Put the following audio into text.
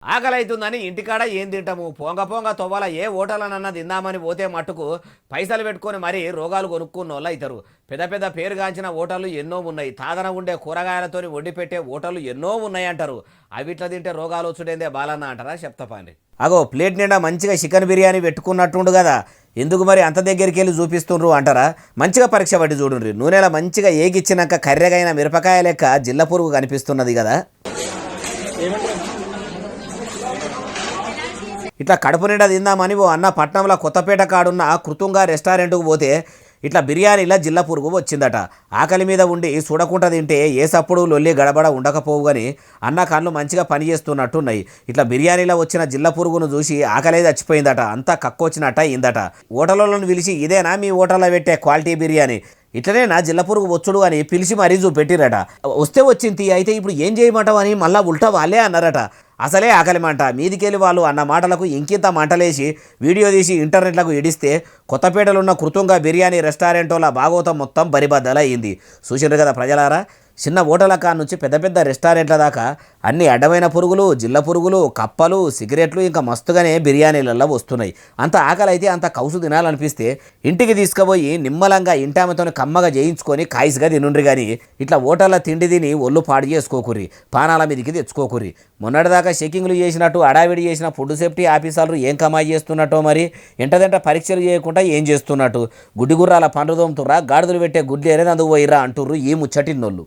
ఆకలైతుందని ఇంటికాడ ఏం తింటాము పొంగ పొంగ తొవ్వల ఏ హోటలనన్నా తిందామని పోతే మట్టుకు పైసలు పెట్టుకొని మరీ రోగాలు కొనుక్కున్న వాళ్ళు అవుతారు. పెద్ద పెద్ద పేరుగాంచిన హోటళ్ళు ఎన్నో ఉన్నాయి. తాదన ఉండే కూరగాయలతోని వండి పెట్టే హోటళ్ళు ఎన్నో ఉన్నాయి అంటారు. అవిట్లా తింటే రోగాలు వచ్చుడేందే బాలన్న అంటారా చెప్తాపండి. అగో ప్లేట్ నిండా మంచిగా చికెన్ బిర్యానీ పెట్టుకున్నట్టుండు కదా, ఎందుకు మరి అంత దగ్గరికి వెళ్ళి చూపిస్తుండ్రు అంటారా? మంచిగా పరీక్ష పట్టి చూడండి. నూనెలో మంచిగా ఏగిచ్చినాక కర్రెగైన మిరపకాయ లెక్క జిల్ల పురుగు కనిపిస్తున్నది కదా. ఇట్లా కడుపు నిండా తిందామని ఓ అన్న పట్నంలో కొత్తపేట కాడున్న కృతుంగా రెస్టారెంట్కు పోతే ఇట్లా బిర్యానీలా జిల్ల పురుగు వచ్చిందట. ఆకలి మీద ఉండి చూడకుండా తింటే ఏ సప్పుడు లొల్లి గడబడ ఉండకపోవు కానీ అన్న కళ్ళు మంచిగా పనిచేస్తున్నట్టున్నాయి. ఇట్లా బిర్యానీలో వచ్చిన జిల్ల పురుగును చూసి ఆకలే చచ్చిపోయిందట. అంతా కక్కొచ్చినట్ట అయిందట. హోటళ్ళను పిలిచి ఇదేనా మీ హోటల్లో పెట్టే క్వాలిటీ బిర్యానీ, ఇట్లనే నా జిల్ల పురుగు వచ్చుడు అని పిలిచి మరీ చూపెట్టిరట. వస్తే వచ్చింది అయితే ఇప్పుడు ఏం చేయమంటావు అని మళ్ళా ఉల్టా వాళ్ళే అన్నారట. అసలే ఆకలి మంట మీదికెళ్ళి వాళ్ళు అన్న మాటలకు ఇంకింత మంటలేసి వీడియో తీసి ఇంటర్నెట్లకు ఎడిస్తే కొత్తపేటలో ఉన్న కృతంగా బిర్యానీ రెస్టారెంట్ల భాగవతం మొత్తం బరిబద్దలయ్యింది. చూసినారు కదా ప్రజలారా. చిన్న హోటళ్ళ కాడ నుంచి పెద్ద పెద్ద రెస్టారెంట్ల దాకా అన్ని అడ్డమైన పురుగులు, జిల్ల పురుగులు, కప్పలు, సిగరెట్లు ఇంకా మస్తుగానే బిర్యానీలలో వస్తున్నాయి. అంత ఆకలి అయితే అంత కౌసు తినాలనిపిస్తే ఇంటికి తీసుకుపోయి నిమ్మలంగా ఇంటామెతో కమ్మగా చేయించుకొని కాయిస్గా తినుండ్రి. కానీ ఇట్లా హోటళ్ళ తిండి తిని ఒళ్ళు పాడు చేసుకోకుర్రి, పానాల మీదకి తెచ్చుకోకుర్రి. మొన్నటిదాకా చెకింగ్లు చేసినట్టు అడావిడి చేసిన ఫుడ్ సేఫ్టీ ఆఫీసర్లు ఏం కమాయి చేస్తున్నట్టో మరి. ఎంటదంట పరీక్షలు చేయకుండా ఏం చేస్తున్నట్టు. గుడ్డి గుర్రాల పండ్లు తోముతుర్రా, గాడిదలు పెట్టే గుడ్లు ఎరేదందుకు పోయిర్రా అంటుర్రు ఈ ముచ్చటిన్నోళ్ళు.